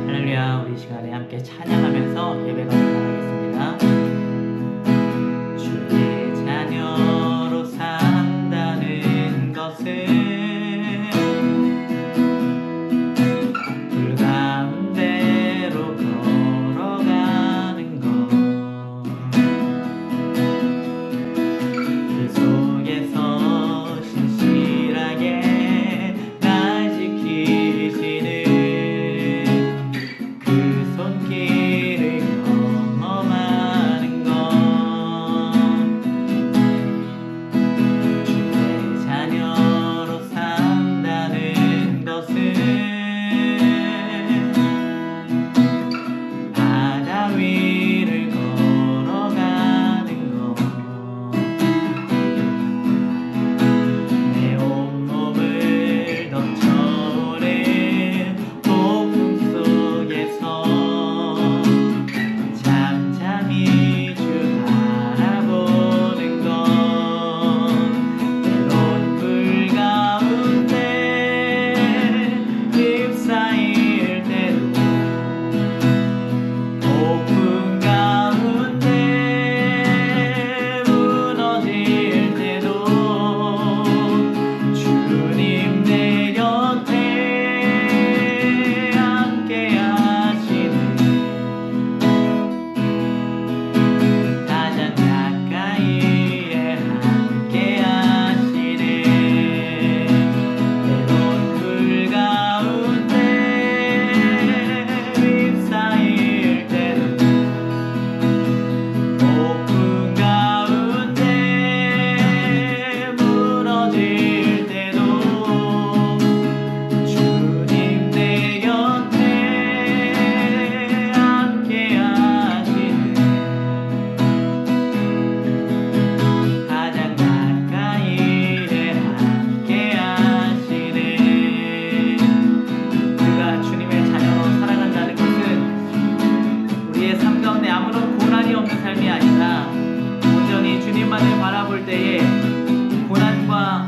할렐루야. 우리 시간에 함께 찬양하면서 예배가 나가겠습니다. 주의 자녀로 산다는 것은 불 가운데로 걸어가는 것, 그 속에서 신실하게 날 지키시는 그 손길을 경험하는 것, 주의 자녀로 산다는 것은 바다 위를 걸어가는 것, 내 온몸을 덮쳐오는 폭풍 속에서 잠잠히 주 바라보는 것, 때론 불 가운데 휩싸일 때도 폭풍 가운데 무너질 때도 주님 내 곁에 함께 하시는 가장 가까이에 함께 하시는, 때론 불 가운데 휩싸일 때도 폭풍 가운데 무너질 때도 주님 내 곁에 함께 하시는 가장 가까이에 함께 하시는, 우리가 주님의 자녀로 살아간다는 것은 우리의 삶 가운데 아무런 고난이 없는 삶이 아니라 온전히 주님만을 바라볼 때에 고난과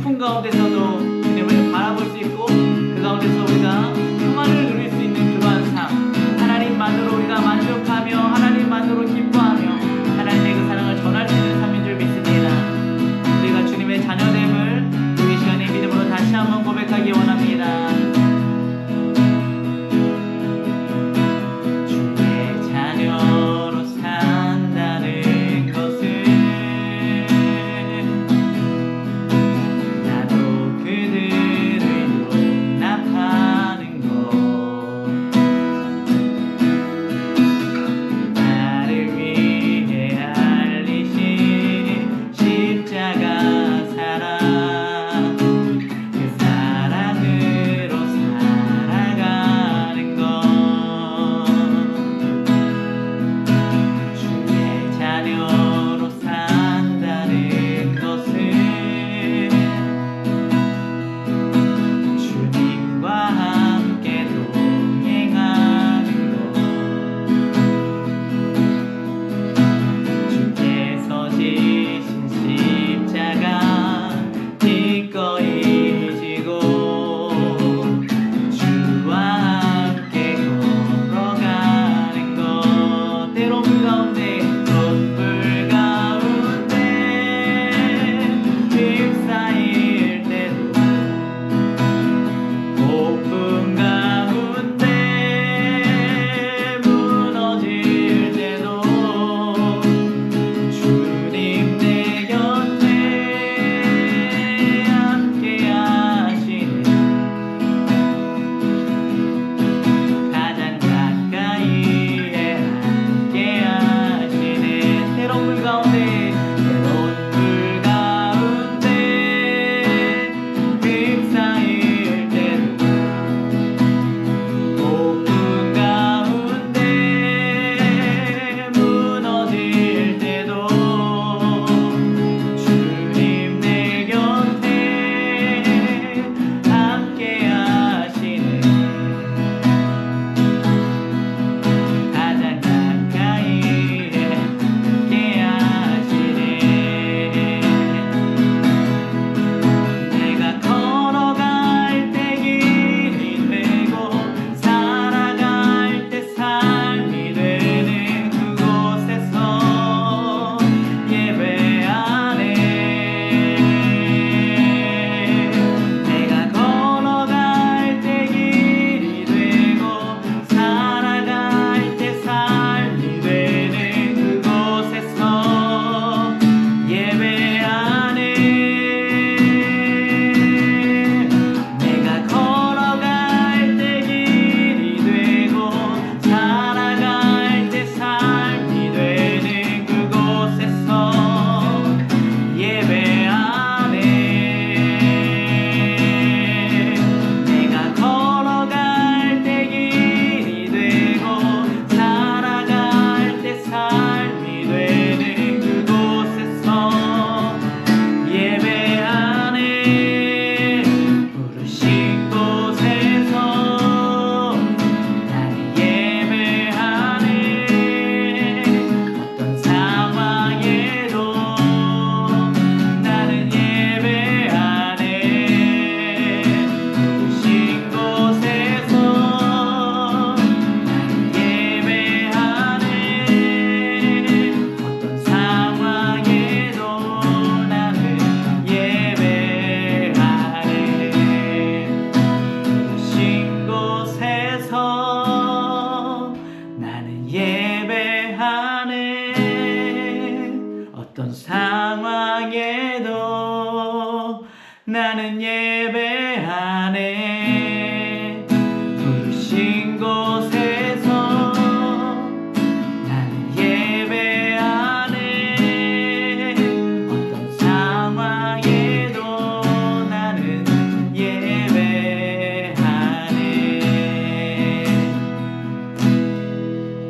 풍 가운데서도 주님을 바라볼 수 있고 그 가운데서 우리가 평안을 누릴 수 있는 그러한 삶, 하나님만으로 우리가 만족하며 하나님만으로 기뻐하며 하나님의 그 사랑을 전할 수 있는 삶인 줄 믿습니다. 우리가 주님의 자녀됨을 이 시간에 믿음으로 다시 한번 고백하기 원합니다. 주의 자녀로 산다는 것은 어떤 상황에도 나는 예배하네. 부르신 곳에서 나는 예배하네. 어떤 상황에도 나는 예배하네.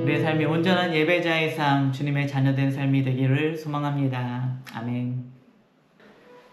우리의 삶이 온전한 예배자의 삶, 주님의 자녀된 삶이 되기를 소망합니다. 아멘.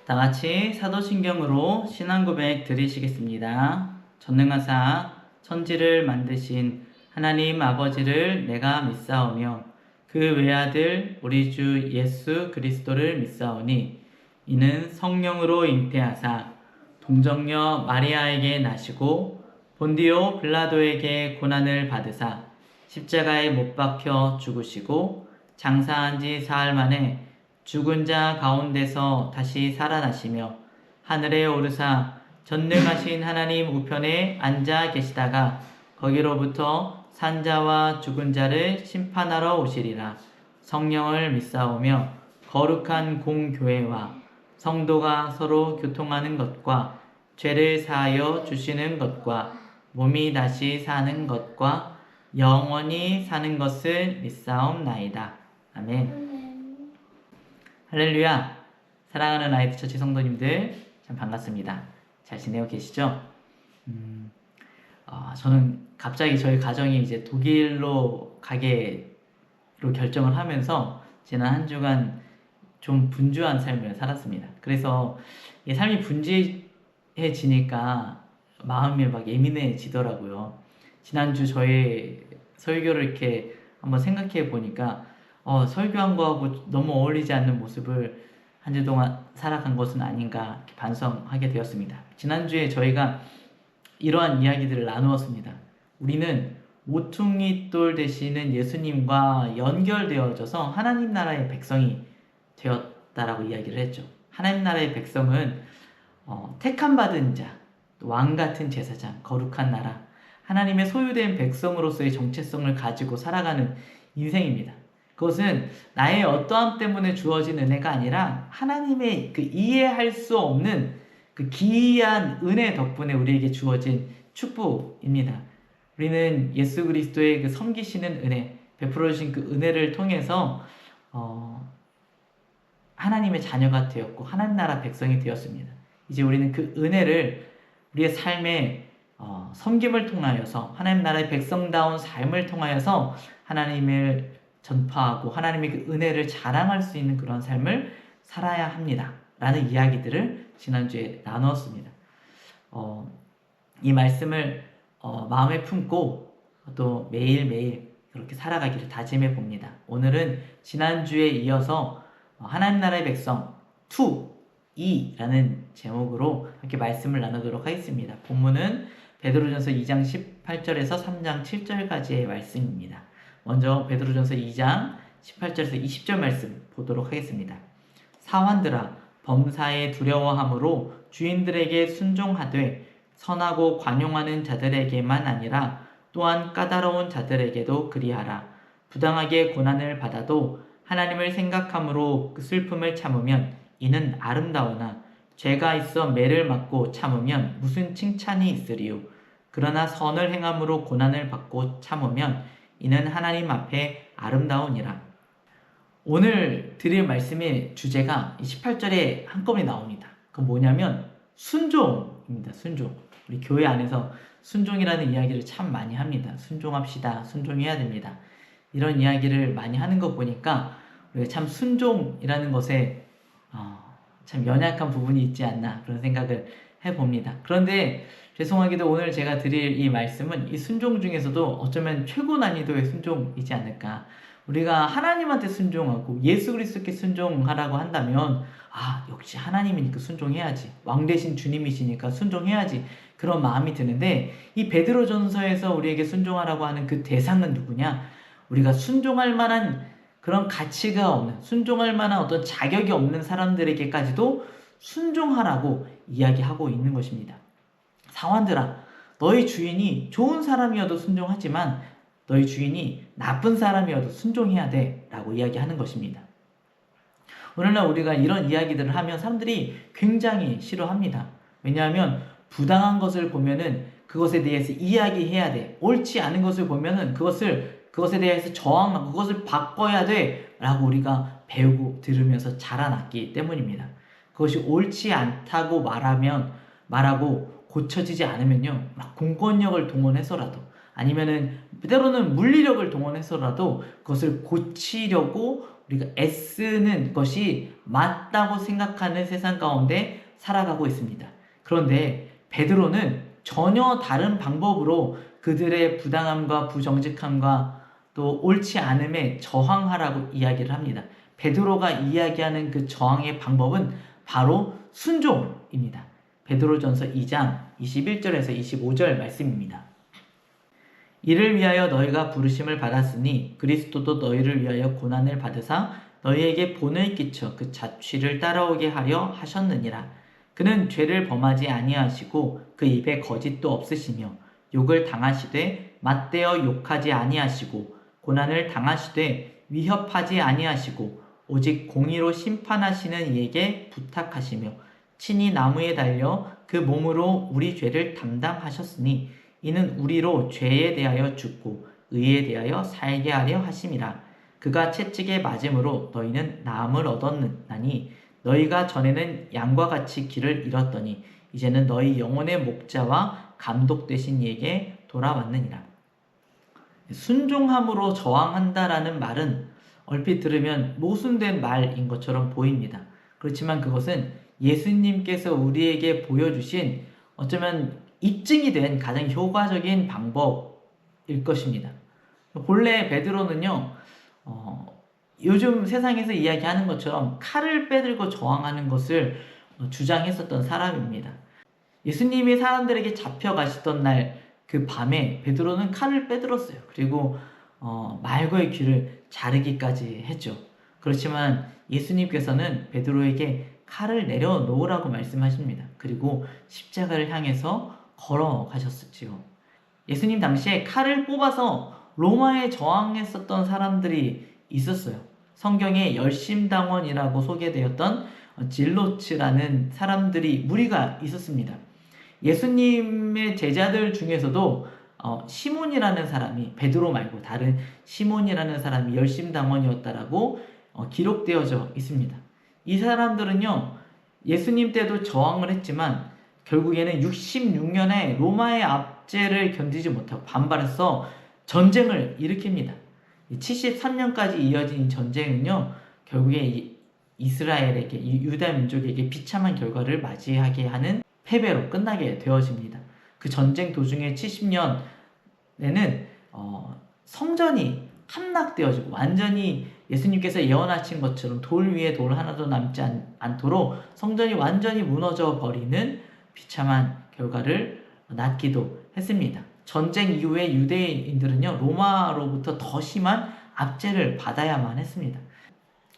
다 같이 사도신경으로 신앙고백 드리시겠습니다. 전능하사 천지를 만드신 하나님 아버지를 내가 믿사오며 그 외아들 우리 주 예수 그리스도를 믿사오니 이는 성령으로 잉태하사 동정녀 마리아에게 나시고 본디오 빌라도에게 고난을 받으사 십자가에 못 박혀 죽으시고 장사한 지 사흘 만에 죽은 자 가운데서 다시 살아나시며 하늘에 오르사 전능하신 하나님 우편에 앉아 계시다가 거기로부터 산자와 죽은 자를 심판하러 오시리라. 성령을 믿사오며 거룩한 공교회와 성도가 서로 교통하는 것과 죄를 사하여 주시는 것과 몸이 다시 사는 것과 영원히 사는 것을 믿사옵나이다. 아멘. 할렐루야. 사랑하는 라이트처치 성도님들 참 반갑습니다. 잘 지내고 계시죠? 저는 갑자기 저희 가정이 이제 독일로 가기로 결정을 하면서 지난 한 주간 좀 분주한 삶을 살았습니다. 그래서 이 삶이 분주해지니까 마음이 막 예민해지더라고요. 지난주 저희 설교를 이렇게 한번 생각해 보니까 설교한 거하고 너무 어울리지 않는 모습을 한 주 동안 살아간 것은 아닌가 이렇게 반성하게 되었습니다. 지난주에 저희가 이러한 이야기들을 나누었습니다. 우리는 모퉁이 돌 되시는 예수님과 연결되어져서 하나님 나라의 백성이 되었다라고 이야기를 했죠. 하나님 나라의 백성은 택함 받은 자, 왕 같은 제사장, 거룩한 나라, 하나님의 소유된 백성으로서의 정체성을 가지고 살아가는 인생입니다. 그것은 나의 어떠함 때문에 주어진 은혜가 아니라 하나님의 그 이해할 수 없는 그 기이한 은혜 덕분에 우리에게 주어진 축복입니다. 우리는 예수 그리스도의 그 섬기시는 은혜, 베풀어 주신 그 은혜를 통해서 하나님의 자녀가 되었고 하나님 나라 백성이 되었습니다. 이제 우리는 그 은혜를 우리의 삶에 섬김을 통하여서 하나님 나라의 백성다운 삶을 통하여서 하나님을 전파하고 하나님의 그 은혜를 자랑할 수 있는 그런 삶을 살아야 합니다. 라는 이야기들을 지난주에 나누었습니다. 이 말씀을 마음에 품고 또 매일매일 그렇게 살아가기를 다짐해 봅니다. 오늘은 지난주에 이어서 하나님 나라의 백성 2라는 제목으로 이렇게 말씀을 나누도록 하겠습니다. 본문은 베드로전서 2장 18절에서 3장 7절까지의 말씀입니다. 먼저 베드로전서 2장 18절에서 20절 말씀 보도록 하겠습니다. 사환들아 범사에 두려워함으로 주인들에게 순종하되 선하고 관용하는 자들에게만 아니라 또한 까다로운 자들에게도 그리하라. 부당하게 고난을 받아도 하나님을 생각함으로 그 슬픔을 참으면 이는 아름다우나 죄가 있어 매를 맞고 참으면 무슨 칭찬이 있으리요. 그러나 선을 행함으로 고난을 받고 참으면 이는 하나님 앞에 아름다우니라. 오늘 드릴 말씀의 주제가 18절에 한꺼번에 나옵니다. 그건 뭐냐면 순종입니다. 순종. 우리 교회 안에서 순종이라는 이야기를 참 많이 합니다. 순종합시다. 순종해야 됩니다. 이런 이야기를 많이 하는 거 보니까 우리가 참 순종이라는 것에 참 연약한 부분이 있지 않나 그런 생각을 해봅니다. 그런데 죄송하게도 오늘 제가 드릴 이 말씀은 이 순종 중에서도 어쩌면 최고 난이도의 순종이지 않을까. 우리가 하나님한테 순종하고 예수 그리스도께 순종하라고 한다면 역시 하나님이니까 순종해야지. 왕 대신 주님이시니까 순종해야지. 그런 마음이 드는데 이 베드로전서에서 우리에게 순종하라고 하는 그 대상은 누구냐? 우리가 순종할 만한 그런 가치가 없는, 순종할 만한 어떤 자격이 없는 사람들에게까지도 순종하라고 이야기하고 있는 것입니다. 사환들아, 너희 주인이 좋은 사람이어도 순종하지만 너희 주인이 나쁜 사람이어도 순종해야 돼 라고 이야기하는 것입니다. 오늘날 우리가 이런 이야기들을 하면 사람들이 굉장히 싫어합니다. 왜냐하면 부당한 것을 보면은 그것에 대해서 이야기해야 돼. 옳지 않은 것을 보면은 그것에 대해서 저항하고 그것을 바꿔야 돼 라고 우리가 배우고 들으면서 자라났기 때문입니다. 그것이 옳지 않다고 말하고 고쳐지지 않으면요, 막 공권력을 동원해서라도 아니면은 때로는 물리력을 동원해서라도 그것을 고치려고 우리가 애쓰는 것이 맞다고 생각하는 세상 가운데 살아가고 있습니다. 그런데 베드로는 전혀 다른 방법으로 그들의 부당함과 부정직함과 또 옳지 않음에 저항하라고 이야기를 합니다. 베드로가 이야기하는 그 저항의 방법은 바로 순종입니다. 베드로전서 2장 21절에서 25절 말씀입니다. 이를 위하여 너희가 부르심을 받았으니 그리스도도 너희를 위하여 고난을 받으사 너희에게 본을 끼쳐 그 자취를 따라오게 하려 하셨느니라. 그는 죄를 범하지 아니하시고 그 입에 거짓도 없으시며 욕을 당하시되 맞대어 욕하지 아니하시고 고난을 당하시되 위협하지 아니하시고 오직 공의로 심판하시는 이에게 부탁하시며 친히 나무에 달려 그 몸으로 우리 죄를 담당하셨으니 이는 우리로 죄에 대하여 죽고 의에 대하여 살게 하려 하심이라. 그가 채찍에 맞음으로 너희는 나음을 얻었나니 너희가 전에는 양과 같이 길을 잃었더니 이제는 너희 영혼의 목자와 감독 되신 이에게 돌아왔느니라. 순종함으로 저항한다라는 말은 얼핏 들으면 모순된 말인 것처럼 보입니다. 그렇지만 그것은 예수님께서 우리에게 보여주신 어쩌면 입증이 된 가장 효과적인 방법일 것입니다. 본래 베드로는요, 요즘 세상에서 이야기하는 것처럼 칼을 빼들고 저항하는 것을 주장했었던 사람입니다. 예수님이 사람들에게 잡혀가시던 날 그 밤에 베드로는 칼을 빼들었어요. 그리고 말거의 귀를 자르기까지 했죠. 그렇지만 예수님께서는 베드로에게 칼을 내려놓으라고 말씀하십니다. 그리고 십자가를 향해서 걸어가셨지요. 예수님 당시에 칼을 뽑아서 로마에 저항했었던 사람들이 있었어요. 성경에 열심당원이라고 소개되었던 질로츠라는 사람들이 무리가 있었습니다. 예수님의 제자들 중에서도 시몬이라는 사람이 베드로 말고 다른 시몬이라는 사람이 열심당원이었다라고 기록되어져 있습니다. 이 사람들은요, 예수님 때도 저항을 했지만 결국에는 66년에 로마의 압제를 견디지 못하고 반발해서 전쟁을 일으킵니다. 73년까지 이어진 이 전쟁은요, 결국에 이스라엘에게, 유다 민족에게 비참한 결과를 맞이하게 하는 패배로 끝나게 되어집니다. 그 전쟁 도중에 70년에는 성전이 함락되어지고 완전히 예수님께서 예언하신 것처럼 돌 위에 돌 하나도 남지 않도록 성전이 완전히 무너져 버리는 비참한 결과를 낳기도 했습니다. 전쟁 이후에 유대인들은요, 로마로부터 더 심한 압제를 받아야만 했습니다.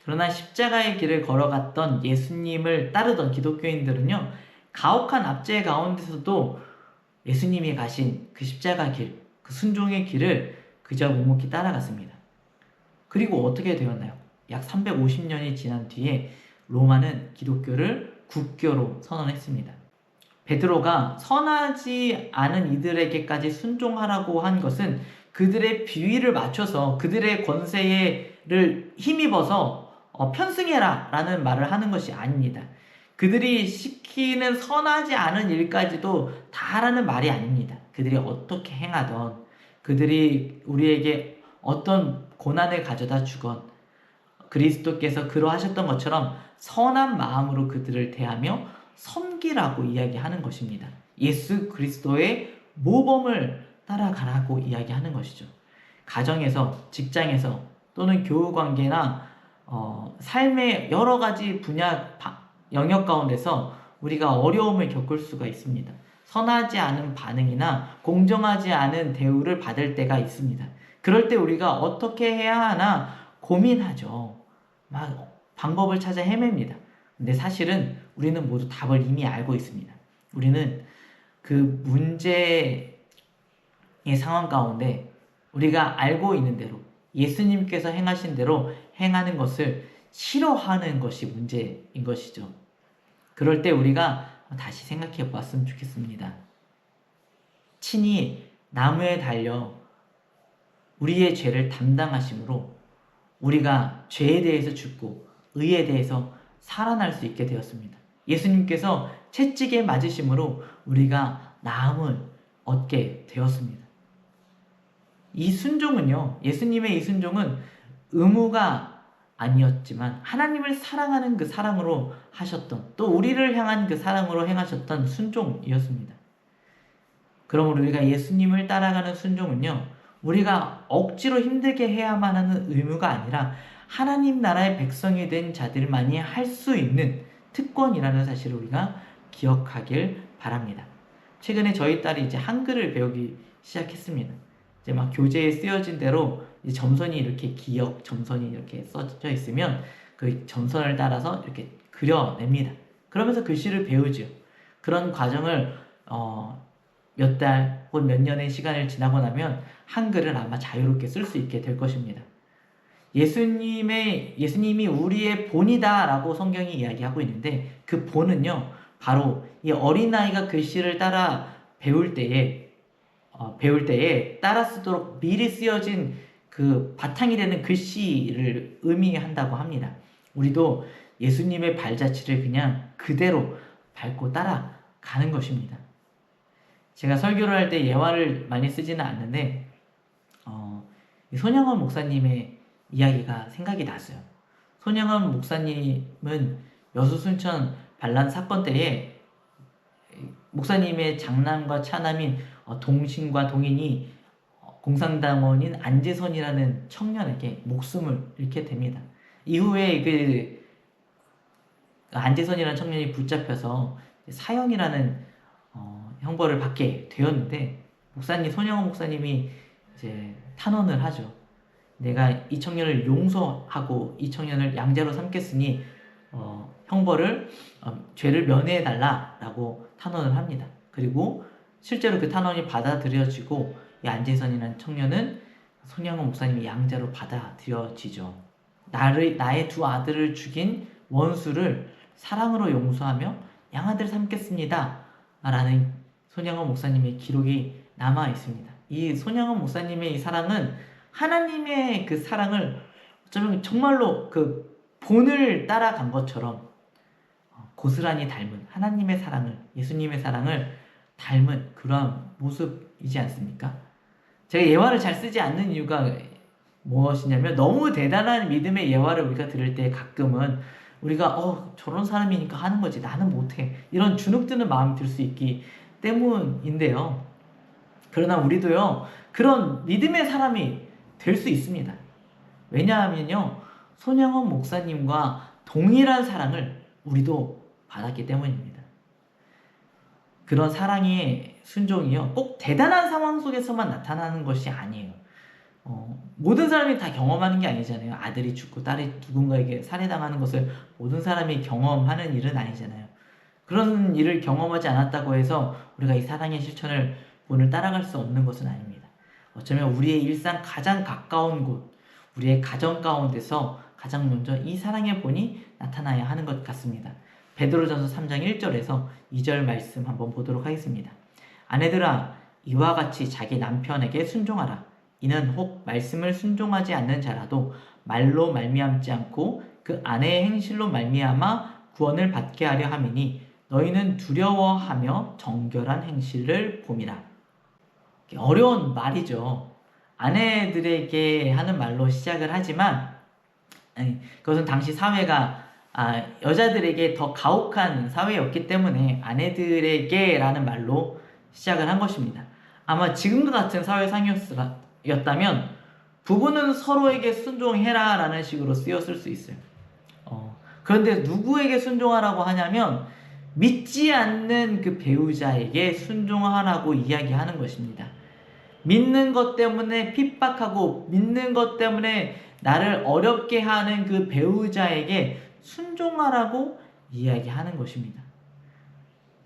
그러나 십자가의 길을 걸어갔던 예수님을 따르던 기독교인들은요, 가혹한 압제 가운데서도 예수님이 가신 그 십자가 길, 그 순종의 길을 그저 묵묵히 따라갔습니다. 그리고 어떻게 되었나요? 약 350년이 지난 뒤에 로마는 기독교를 국교로 선언했습니다. 베드로가 선하지 않은 이들에게까지 순종하라고 한 것은 그들의 비위를 맞춰서 그들의 권세를 힘입어서 편승해라 라는 말을 하는 것이 아닙니다. 그들이 시키는 선하지 않은 일까지도 다 하라는 말이 아닙니다. 그들이 어떻게 행하던, 그들이 우리에게 어떤 고난을 가져다 주건 그리스도께서 그러하셨던 것처럼 선한 마음으로 그들을 대하며 섬기라고 이야기하는 것입니다. 예수 그리스도의 모범을 따라가라고 이야기하는 것이죠. 가정에서, 직장에서 또는 교우관계나 삶의 여러 가지 분야, 영역 가운데서 우리가 어려움을 겪을 수가 있습니다. 선하지 않은 반응이나 공정하지 않은 대우를 받을 때가 있습니다. 그럴 때 우리가 어떻게 해야 하나 고민하죠. 막 방법을 찾아 헤맵니다. 근데 사실은 우리는 모두 답을 이미 알고 있습니다. 우리는 그 문제의 상황 가운데 우리가 알고 있는 대로 예수님께서 행하신 대로 행하는 것을 싫어하는 것이 문제인 것이죠. 그럴 때 우리가 다시 생각해 보았으면 좋겠습니다. 친히 나무에 달려 우리의 죄를 담당하심으로 우리가 죄에 대해서 죽고 의에 대해서 살아날 수 있게 되었습니다. 예수님께서 채찍에 맞으심으로 우리가 나음을 얻게 되었습니다. 이 순종은요, 예수님의 이 순종은 의무가 아니었지만 하나님을 사랑하는 그 사랑으로 하셨던, 또 우리를 향한 그 사랑으로 행하셨던 순종이었습니다. 그럼 우리가 예수님을 따라가는 순종은요, 우리가 억지로 힘들게 해야만 하는 의무가 아니라 하나님 나라의 백성이 된 자들만이 할 수 있는 특권이라는 사실을 우리가 기억하길 바랍니다. 최근에 저희 딸이 이제 한글을 배우기 시작했습니다. 이제 막 교재에 쓰여진 대로 이제 점선이 이렇게 기역, 점선이 이렇게 써져 있으면 그 점선을 따라서 이렇게 그려냅니다. 그러면서 글씨를 배우죠. 그런 과정을 몇 달 혹은 몇 년의 시간을 지나고 나면 한글을 아마 자유롭게 쓸 수 있게 될 것입니다. 예수님이 우리의 본이다라고 성경이 이야기하고 있는데, 그 본은요, 바로 이 어린아이가 글씨를 따라 배울 때에 따라 쓰도록 미리 쓰여진 그 바탕이 되는 글씨를 의미한다고 합니다. 우리도 예수님의 발자취를 그냥 그대로 밟고 따라가는 것입니다. 제가 설교를 할 때 예화를 많이 쓰지는 않는데 손영원 목사님의 이야기가 생각이 났어요. 손영원 목사님은 여수 순천 반란 사건 때에 목사님의 장남과 차남인 동신과 동인이 공산당원인 안재선이라는 청년에게 목숨을 잃게 됩니다. 이후에 그 안재선이라는 청년이 붙잡혀서 사형이라는 형벌을 받게 되었는데, 손영원 목사님이 이제 탄원을 하죠. 내가 이 청년을 용서하고 이 청년을 양자로 삼겠으니 죄를 면해달라라고 탄원을 합니다. 그리고 실제로 그 탄원이 받아들여지고 이 안재선이라는 청년은 손영원 목사님이 양자로 받아들여지죠. 나의 두 아들을 죽인 원수를 사랑으로 용서하며 양아들 삼겠습니다 라는 손영원 목사님의 기록이 남아 있습니다. 이 손영원 목사님의 이 사랑은 하나님의 그 사랑을 어쩌면 정말로 그 본을 따라간 것처럼 고스란히 닮은 하나님의 사랑을, 예수님의 사랑을 닮은 그런 모습이지 않습니까? 제가 예화를 잘 쓰지 않는 이유가 무엇이냐면, 너무 대단한 믿음의 예화를 우리가 들을 때 가끔은 우리가 저런 사람이니까 하는 거지 나는 못해, 이런 주눅드는 마음이 들 수 있기 때문인데요. 그러나 우리도요, 그런 믿음의 사람이 될 수 있습니다. 왜냐하면요, 손영원 목사님과 동일한 사랑을 우리도 받았기 때문입니다. 그런 사랑의 순종이요, 꼭 대단한 상황 속에서만 나타나는 것이 아니에요. 모든 사람이 다 경험하는 게 아니잖아요. 아들이 죽고 딸이 누군가에게 살해당하는 것을 모든 사람이 경험하는 일은 아니잖아요. 그런 일을 경험하지 않았다고 해서 우리가 이 사랑의 실천을 본을 따라갈 수 없는 것은 아닙니다. 어쩌면 우리의 일상 가장 가까운 곳, 우리의 가정 가운데서 가장 먼저 이 사랑의 본이 나타나야 하는 것 같습니다. 베드로전서 3장 1절에서 2절 말씀 한번 보도록 하겠습니다. 아내들아, 이와 같이 자기 남편에게 순종하라. 이는 혹 말씀을 순종하지 않는 자라도 말로 말미암지 않고 그 아내의 행실로 말미암아 구원을 받게 하려 함이니 너희는 두려워하며 정결한 행실을 봄이라. 어려운 말이죠. 아내들에게 하는 말로 시작을 하지만 그것은 당시 사회가 여자들에게 더 가혹한 사회였기 때문에 아내들에게 라는 말로 시작을 한 것입니다. 아마 지금과 같은 사회상이었다면 부부는 서로에게 순종해라 라는 식으로 쓰였을 수 있어요. 그런데 누구에게 순종하라고 하냐면 믿지 않는 그 배우자에게 순종하라고 이야기하는 것입니다. 믿는 것 때문에 핍박하고 믿는 것 때문에 나를 어렵게 하는 그 배우자에게 순종하라고 이야기하는 것입니다.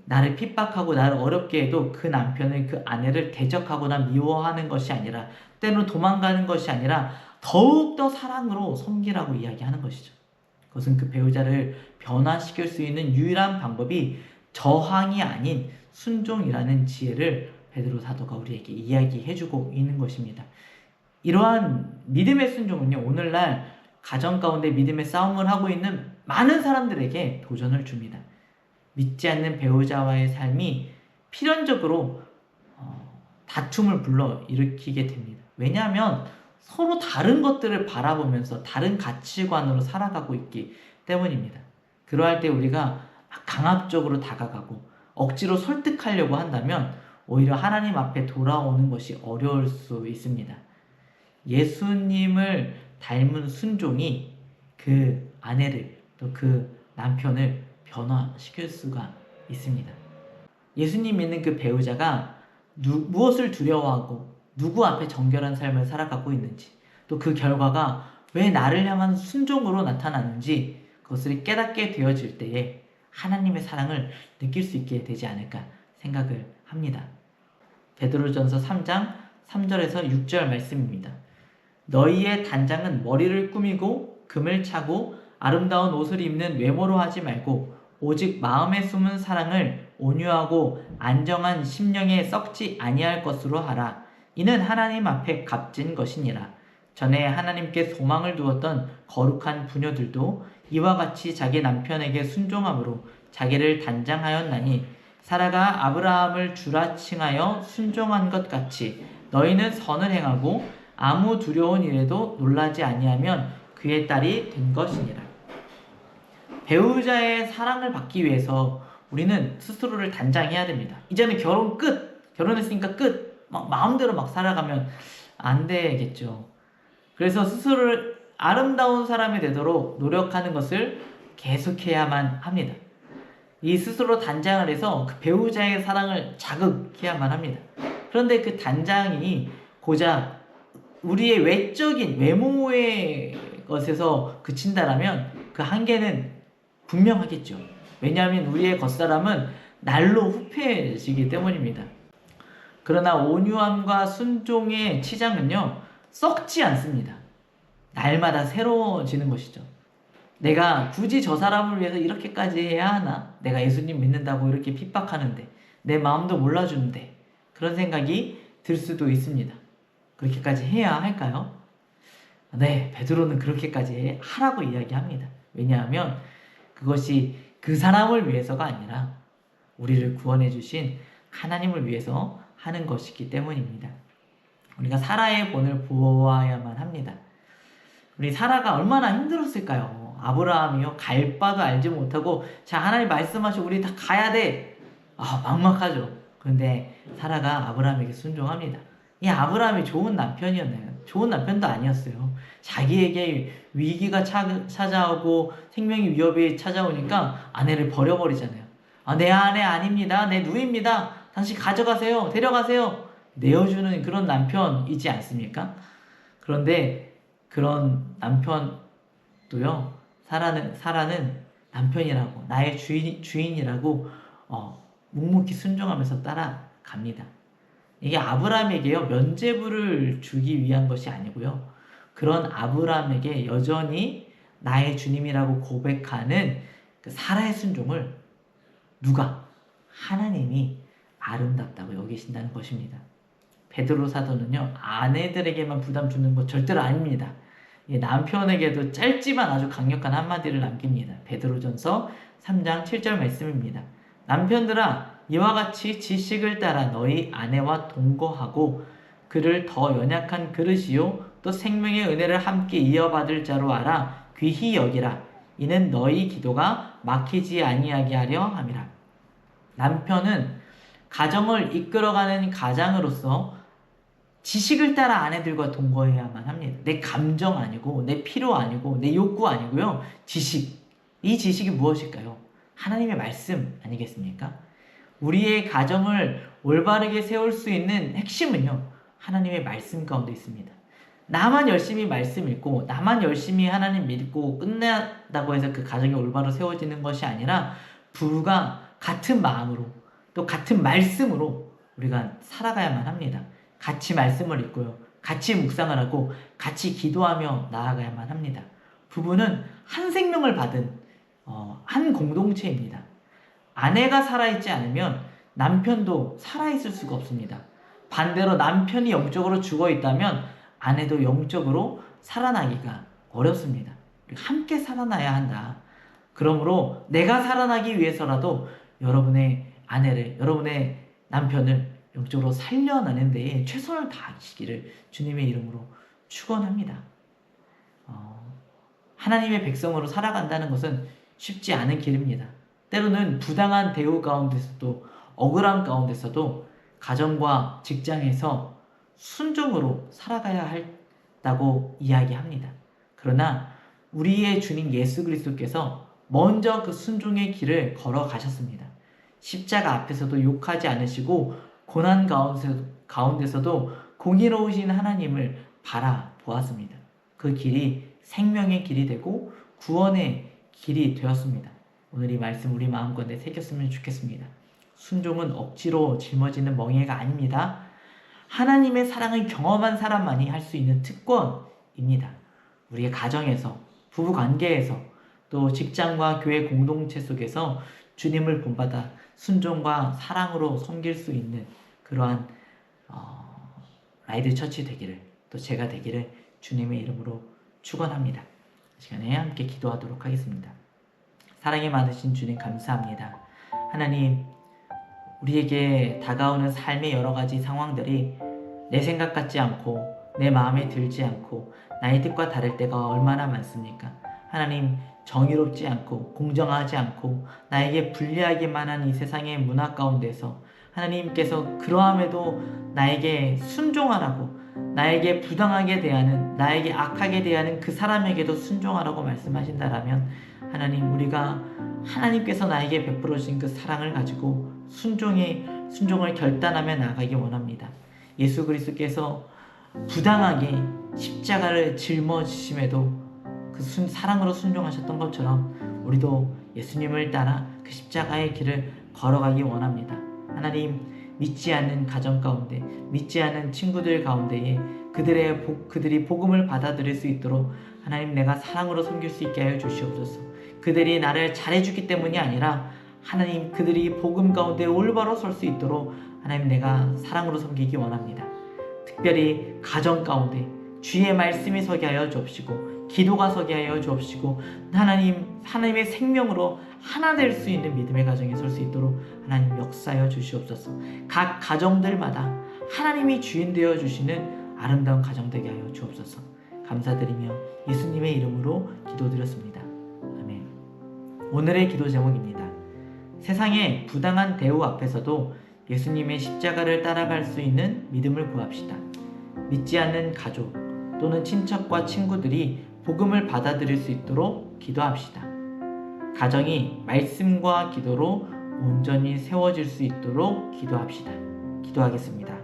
나를 핍박하고 나를 어렵게 해도 그 남편을, 그 아내를 대적하거나 미워하는 것이 아니라, 때로 도망가는 것이 아니라 더욱더 사랑으로 섬기라고 이야기하는 것이죠. 그것은 그 배우자를 변화시킬 수 있는 유일한 방법이 저항이 아닌 순종이라는 지혜를 베드로 사도가 우리에게 이야기해주고 있는 것입니다. 이러한 믿음의 순종은요, 오늘날 가정 가운데 믿음의 싸움을 하고 있는 많은 사람들에게 도전을 줍니다. 믿지 않는 배우자와의 삶이 필연적으로 다툼을 불러일으키게 됩니다. 왜냐하면 서로 다른 것들을 바라보면서 다른 가치관으로 살아가고 있기 때문입니다. 그러할 때 우리가 강압적으로 다가가고 억지로 설득하려고 한다면 오히려 하나님 앞에 돌아오는 것이 어려울 수 있습니다. 예수님을 닮은 순종이 그 아내를 또 그 남편을 변화시킬 수가 있습니다. 예수님 믿는 그 배우자가 무엇을 두려워하고 누구 앞에 정결한 삶을 살아가고 있는지, 또 그 결과가 왜 나를 향한 순종으로 나타나는지 그것을 깨닫게 되어질 때에 하나님의 사랑을 느낄 수 있게 되지 않을까 생각을 합니다. 베드로전서 3장 3절에서 6절 말씀입니다. 너희의 단장은 머리를 꾸미고 금을 차고 아름다운 옷을 입는 외모로 하지 말고 오직 마음에 숨은 사랑을 온유하고 안정한 심령에 썩지 아니할 것으로 하라. 이는 하나님 앞에 값진 것이니라. 전에 하나님께 소망을 두었던 거룩한 부녀들도 이와 같이 자기 남편에게 순종함으로 자기를 단장하였나니 사라가 아브라함을 주라 칭하여 순종한 것 같이 너희는 선을 행하고 아무 두려운 일에도 놀라지 아니하면 그의 딸이 된 것이니라. 배우자의 사랑을 받기 위해서 우리는 스스로를 단장해야 됩니다. 이제는 결혼 끝! 결혼했으니까 끝! 마음대로 살아가면 안 되겠죠. 그래서 스스로를 아름다운 사람이 되도록 노력하는 것을 계속해야만 합니다. 이 스스로 단장을 해서 그 배우자의 사랑을 자극해야만 합니다. 그런데 그 단장이 고작 우리의 외적인 외모의 것에서 그친다라면 그 한계는 분명하겠죠. 왜냐하면 우리의 겉사람은 날로 후패지기 때문입니다. 그러나 온유함과 순종의 치장은요, 썩지 않습니다. 날마다 새로워지는 것이죠. 내가 굳이 저 사람을 위해서 이렇게까지 해야 하나? 내가 예수님 믿는다고 이렇게 핍박하는데, 내 마음도 몰라주는데, 그런 생각이 들 수도 있습니다. 그렇게까지 해야 할까요? 네, 베드로는 그렇게까지 하라고 이야기합니다. 왜냐하면 그것이 그 사람을 위해서가 아니라 우리를 구원해 주신 하나님을 위해서 하는 것이기 때문입니다. 우리가 사라의 본을 보아야만 합니다. 우리 사라가 얼마나 힘들었을까요? 아브라함이요, 갈 바도 알지 못하고 자, 하나님 말씀하시고 우리 다 가야 돼. 막막하죠. 그런데 사라가 아브라함에게 순종합니다. 이 아브라함이 좋은 남편이었나요? 좋은 남편도 아니었어요. 자기에게 위기가 찾아오고 생명의 위협이 찾아오니까 아내를 버려버리잖아요. 내 아내 아닙니다. 내 누이입니다. 당신 가져가세요. 데려가세요. 내어주는 그런 남편이지 않습니까? 그런데 그런 남편도요, 사라는 남편이라고, 나의 주인이라고 묵묵히 순종하면서 따라갑니다. 이게 아브라함에게요, 면죄부를 주기 위한 것이 아니고요, 그런 아브라함에게 여전히 나의 주님이라고 고백하는 그 사라의 순종을 누가? 하나님이 아름답다고 여기신다는 것입니다. 베드로 사도는요, 아내들에게만 부담 주는 것 절대로 아닙니다. 남편에게도 짧지만 아주 강력한 한마디를 남깁니다. 베드로전서 3장 7절 말씀입니다. 남편들아, 이와 같이 지식을 따라 너희 아내와 동거하고 그를 더 연약한 그릇이요 또 생명의 은혜를 함께 이어받을 자로 알아 귀히 여기라. 이는 너희 기도가 막히지 아니하게 하려 함이라. 남편은 가정을 이끌어가는 가장으로서 지식을 따라 아내들과 동거해야만 합니다. 내 감정 아니고, 내 필요 아니고, 내 욕구 아니고요. 지식. 이 지식이 무엇일까요? 하나님의 말씀 아니겠습니까? 우리의 가정을 올바르게 세울 수 있는 핵심은요, 하나님의 말씀 가운데 있습니다. 나만 열심히 말씀 읽고, 나만 열심히 하나님 믿고 끝낸다고 해서 그 가정이 올바로 세워지는 것이 아니라 부부가 같은 마음으로 또 같은 말씀으로 우리가 살아가야만 합니다. 같이 말씀을 읽고요, 같이 묵상을 하고 같이 기도하며 나아가야만 합니다. 부부는 한 생명을 받은 한 공동체입니다. 아내가 살아있지 않으면 남편도 살아있을 수가 없습니다. 반대로 남편이 영적으로 죽어 있다면 아내도 영적으로 살아나기가 어렵습니다. 함께 살아나야 한다. 그러므로 내가 살아나기 위해서라도 여러분의 아내를, 여러분의 남편을 영적으로 살려내는 데에 최선을 다하시기를 주님의 이름으로 축원합니다. 하나님의 백성으로 살아간다는 것은 쉽지 않은 길입니다. 때로는 부당한 대우 가운데서도, 억울함 가운데서도 가정과 직장에서 순종으로 살아가야 한다고 이야기합니다. 그러나 우리의 주님 예수 그리스도께서 먼저 그 순종의 길을 걸어가셨습니다. 십자가 앞에서도 욕하지 않으시고 고난 가운데서도 공의로우신 하나님을 바라보았습니다. 그 길이 생명의 길이 되고 구원의 길이 되었습니다. 오늘 이 말씀 우리 마음가운데 새겼으면 좋겠습니다. 순종은 억지로 짊어지는 멍에가 아닙니다. 하나님의 사랑을 경험한 사람만이 할 수 있는 특권입니다. 우리의 가정에서, 부부관계에서, 또 직장과 교회 공동체 속에서 주님을 본받아 순종과 사랑으로 섬길 수 있는 그러한 라이드 처치 되기를, 또 제가 되기를 주님의 이름으로 축원합니다. 이 시간에 함께 기도하도록 하겠습니다. 사랑이 많으신 주님 감사합니다. 하나님, 우리에게 다가오는 삶의 여러 가지 상황들이 내 생각 같지 않고 내 마음에 들지 않고 나의 뜻과 다를 때가 얼마나 많습니까? 하나님, 정의롭지 않고 공정하지 않고 나에게 불리하기만 한 이 세상의 문화 가운데서 하나님께서 그러함에도 나에게 순종하라고, 나에게 부당하게 대하는, 나에게 악하게 대하는 그 사람에게도 순종하라고 말씀하신다라면 하나님, 우리가 하나님께서 나에게 베풀어 주신 그 사랑을 가지고 순종을 결단하며 나아가기 원합니다. 예수 그리스도께서 부당하게 십자가를 짊어지심에도 그 사랑으로 순종하셨던 것처럼 우리도 예수님을 따라 그 십자가의 길을 걸어가기 원합니다. 하나님, 믿지 않는 가정 가운데, 믿지 않는 친구들 가운데에 그들이 복음을 받아들일 수 있도록 하나님, 내가 사랑으로 섬길 수 있게 하여 주시옵소서. 그들이 나를 잘해주기 때문이 아니라 하나님, 그들이 복음 가운데 올바로 설 수 있도록 하나님, 내가 사랑으로 섬기기 원합니다. 특별히 가정 가운데 주의 말씀이 서게 하여 주옵시고, 기도가 서게 하여 주옵시고, 하나님의 생명으로 하나 될 수 있는 믿음의 가정에 설 수 있도록 하나님 역사하여 주시옵소서. 각 가정들마다 하나님이 주인 되어 주시는 아름다운 가정 되게 하여 주옵소서. 감사드리며 예수님의 이름으로 기도드렸습니다. 아멘. 오늘의 기도 제목입니다. 세상의 부당한 대우 앞에서도 예수님의 십자가를 따라갈 수 있는 믿음을 구합시다. 믿지 않는 가족 또는 친척과 친구들이 복음을 받아들일 수 있도록 기도합시다. 가정이 말씀과 기도로 온전히 세워질 수 있도록 기도합시다. 기도하겠습니다.